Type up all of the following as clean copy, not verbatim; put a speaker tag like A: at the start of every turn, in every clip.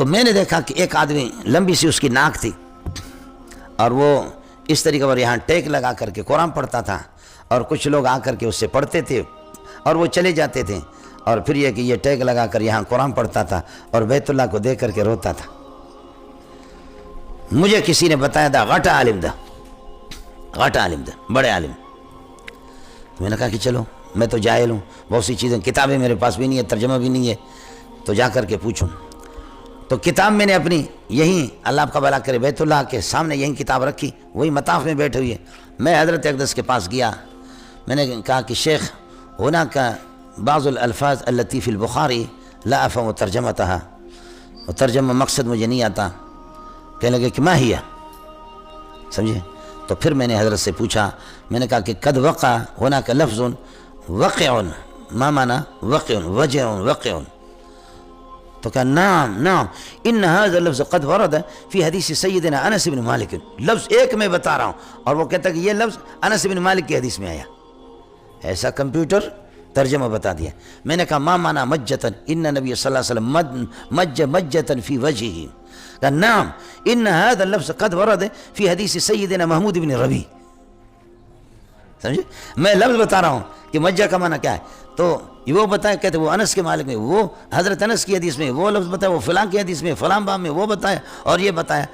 A: تو میں نے دیکھا کہ ایک آدمی لمبی سی اس کی ناک تھی اور وہ اس طریقے پر یہاں ٹیک لگا کر کے قرآن پڑھتا تھا، اور کچھ لوگ آ کر کے اس سے پڑھتے تھے اور وہ چلے جاتے تھے، اور پھر یہ کہ یہ ٹیک لگا کر یہاں قرآن پڑھتا تھا اور بیت اللہ کو دیکھ کر کے روتا تھا۔ مجھے کسی نے بتایا تھا غٹا عالم دا، غٹا عالم دا، بڑے عالم۔ میں نے کہا کہ چلو، میں تو جاہل ہوں، بہت سی چیزیں، کتابیں میرے پاس بھی نہیں ہے، ترجمہ بھی نہیں ہے، تو جا کر کے پوچھوں۔ تو کتاب میں نے اپنی یہیں، اللہ آپ کا بھلا کرے، بیت اللہ کے سامنے یہیں کتاب رکھی، وہی مطاف میں بیٹھے ہوئے۔ میں حضرت اقدس کے پاس گیا، میں نے کہا کہ شیخ ہونا کا بعض الالفاظ التي في البخاری لا افهم ترجمتها، اور ترجمہ مقصد مجھے نہیں آتا۔ کہنے لگے کہ ما ہی، سمجھے؟ تو پھر میں نے حضرت سے پوچھا، میں نے کہا کہ قد وقع ہونا کا لفظ وقع، ما معنی وقع، وجع، وقع؟ تو کہا نعم نعم ان هذا اللفظ قد ورد فی حدیث سیدنا انس بن مالک۔ لفظ ایک میں بتا رہا ہوں، اور وہ کہتا ہے کہ یہ لفظ انس بن مالک کی حدیث میں آیا۔ ایسا کمپیوٹر ترجمہ بتا دیا۔ میں نے کہا ما معنی مجتن، ان نبی صلی اللہ علیہ وسلم مج مجتن فی وجهه۔ کہا نعم ان هذا اللفظ قد ورد فی حدیث سیدنا محمود بن ربی۔ سمجھے؟ میں لفظ بتا رہا ہوں کہ مجہ کا معنی کیا ہے، تو وہ بتایا، کہتے وہ انس کے مالک میں، وہ حضرت انس کی حدیث میں وہ لفظ بتایا، وہ فلاں کی حدیث میں، فلاں باب میں وہ بتایا، اور یہ بتایا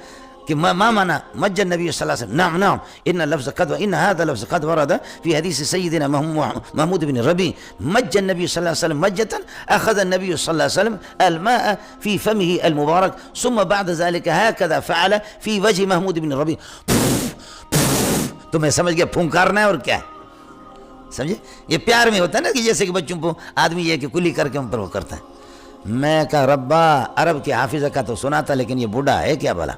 A: کہ ما معنی مج النبی صلی اللہ علیہ وسلم۔ نعم نعم ان لفظ قد، ان هذا لفظ قد ورد في حديث سيدنا محمود بن ربی مج النبی صلی اللہ علیہ وسلم مجة اخذ النبی صلی اللہ علیہ وسلم الماء في فمه المبارك ثم بعد ذلك هكذا فعل في وجه محمود بن ربی۔ تو میں سمجھ گیا پھونکارنا ہے اور کیا ہے، سمجھے؟ یہ پیار میں ہوتا ہے نا، کہ جیسے کہ بچوں کو آدمی یہ کہ کلی کر کے ان پر وہ کرتا ہے۔ میں کہا ربا، عرب کے حافظ کا تو سنا تھا، لیکن یہ بوڑھا ہے کیا بھلا،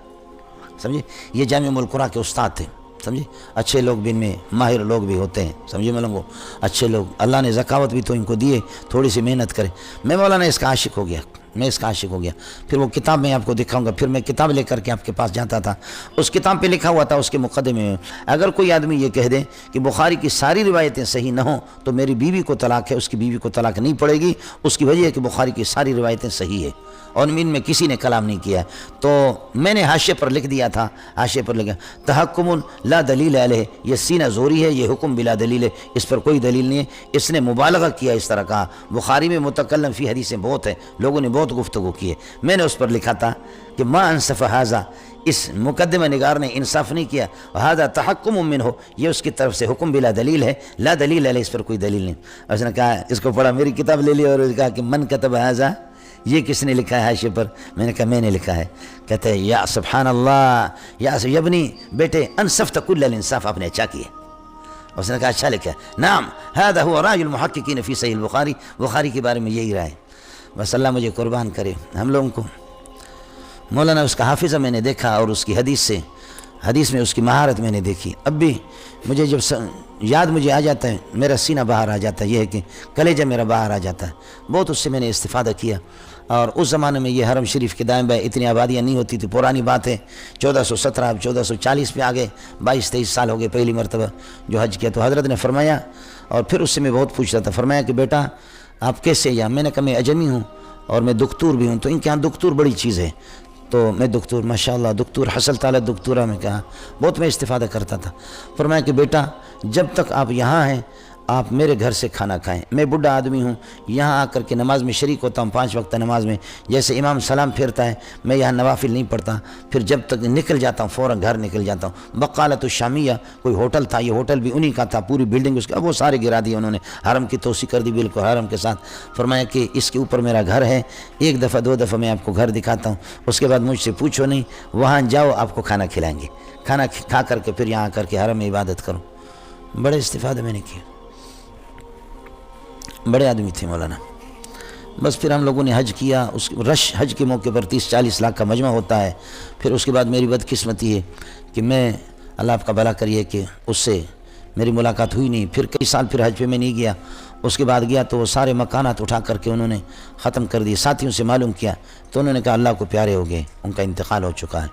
A: سمجھے؟ یہ جامع القرآن کے استاد تھے، سمجھے؟ اچھے لوگ بھی ان میں ماہر لوگ بھی ہوتے ہیں، سمجھے میں لوگوں، اچھے لوگ، اللہ نے ذکاوت بھی تو ان کو دیے، تھوڑی سی محنت کرے۔ میں مولانا اس کا عاشق ہو گیا، میں اس کا عاشق ہو گیا۔ پھر وہ کتاب میں آپ کو دکھاؤں گا، پھر میں کتاب لے کر کے آپ کے پاس جاتا تھا، اس کتاب پہ لکھا ہوا تھا اس کے مقدمے میں، اگر کوئی آدمی یہ کہہ دے کہ بخاری کی ساری روایتیں صحیح نہ ہوں تو میری بیوی کو طلاق ہے، اس کی بیوی کو طلاق نہیں پڑے گی، اس کی وجہ ہے کہ بخاری کی ساری روایتیں صحیح ہے، اور ان میں کسی نے کلام نہیں کیا ہے۔ تو میں نے حاشیے پر لکھ دیا تھا، حاشیے پر لکھا تحکم لا دلیل علیہ، یہ سینہ زوری ہے، یہ حکم بلا دلیل ہے، اس پر کوئی دلیل نہیں ہے۔ اس نے مبالغہ کیا، اس طرح کہا، بخاری میں متکلم فی حدیثیں بہت ہے، لوگوں نے بہت گفتگو کی ہے۔ میں نے اس پر لکھا تھا کہ ما انصف ھذا، اس مقدمہ نگار نے انصاف نہیں کیا، ھذا تحکم منہ، یہ اس کی طرف سے حکم بلا دلیل ہے، لا دلیل علیہ، اس پر کوئی دلیل نہیں۔ اس نے کہا، اس کو پڑھا، میری کتاب لے لی اور کہا کہ من کتب ھذا، یہ کس نے لکھا ہے حاشیے پر؟ میں نے کہا میں نے لکھا ہے۔ کہتے ہیں یا سبحان اللہ، یا یبنی، بیٹے انصفت کل الانصاف، آپ نے اچھا کیا۔ اس نے کہا اچھا لکھا ہے۔ نعم ھذا هو رأی المحققین فی صحیح البخاری، بخاری کے بارے میں یہی رائے۔ بس اللہ مجھے قربان کرے ہم لوگوں کو۔ مولانا اس کا حافظہ میں نے دیکھا، اور اس کی حدیث میں اس کی مہارت میں نے دیکھی۔ اب بھی مجھے جب یاد مجھے آ جاتا ہے، میرا سینہ باہر آ جاتا ہے، یہ ہے کہ کلیجہ میرا باہر آ جاتا ہے۔ بہت اس سے میں نے استفادہ کیا، اور اس زمانے میں یہ حرم شریف کے دائیں بائیں اتنی آبادیاں نہیں ہوتی تھی، پرانی بات ہے، 1417، اب 1440 پہ آ گئے، 22-23 سال ہو گئے پہلی مرتبہ جو حج کیا۔ تو حضرت نے فرمایا، اور پھر اس سے میں بہت پوچھتا تھا، فرمایا کہ بیٹا آپ کیسے؟ یا میں نے کہا میں اجمی ہوں اور میں دکتور بھی ہوں، تو ان کے ہاں دکتور بڑی چیز ہے، تو میں دکتور، ماشاءاللہ دکتور حصل تعالی دکتورہ میں کہا، بہت میں استفادہ کرتا تھا۔ فرمایا کہ بیٹا جب تک آپ یہاں ہیں آپ میرے گھر سے کھانا کھائیں، میں بڈھا آدمی ہوں، یہاں آ کر کے نماز میں شریک ہوتا ہوں، 5 وقت نماز میں، جیسے امام سلام پھیرتا ہے میں یہاں نوافل نہیں پڑھتا، پھر جب تک نکل جاتا ہوں فوراً گھر نکل جاتا ہوں۔ بقالۃ الشامیہ کوئی ہوٹل تھا، یہ ہوٹل بھی انہی کا تھا، پوری بلڈنگ اس کا، وہ سارے گرا دیے انہوں نے، حرم کی توسیع کر دی بالکل حرم کے ساتھ۔ فرمایا کہ اس کے اوپر میرا گھر ہے، 1 دفعہ 2 دفعہ میں آپ کو گھر دکھاتا ہوں، اس کے بعد مجھ سے پوچھو نہیں، وہاں جاؤ آپ کو کھانا کھلائیں گے، کھانا کھا کر کے پھر یہاں آ کر کے حرم میں عبادت کرو۔ بڑے استفادہ میں نے کیا، بڑے آدمی تھے مولانا۔ بس پھر ہم لوگوں نے حج کیا، اس رش حج کے موقع پر 30-40 لاکھ کا مجمع ہوتا ہے۔ پھر اس کے بعد میری بدقسمتی ہے کہ میں، اللہ آپ کا بھلا کریے، کہ اس سے میری ملاقات ہوئی نہیں، پھر کئی سال پھر حج پہ میں نہیں گیا۔ اس کے بعد گیا تو وہ سارے مکانات اٹھا کر کے انہوں نے ختم کر دیے۔ ساتھیوں سے معلوم کیا تو انہوں نے کہا اللہ کو پیارے ہو گئے، ان کا انتقال ہو چکا ہے۔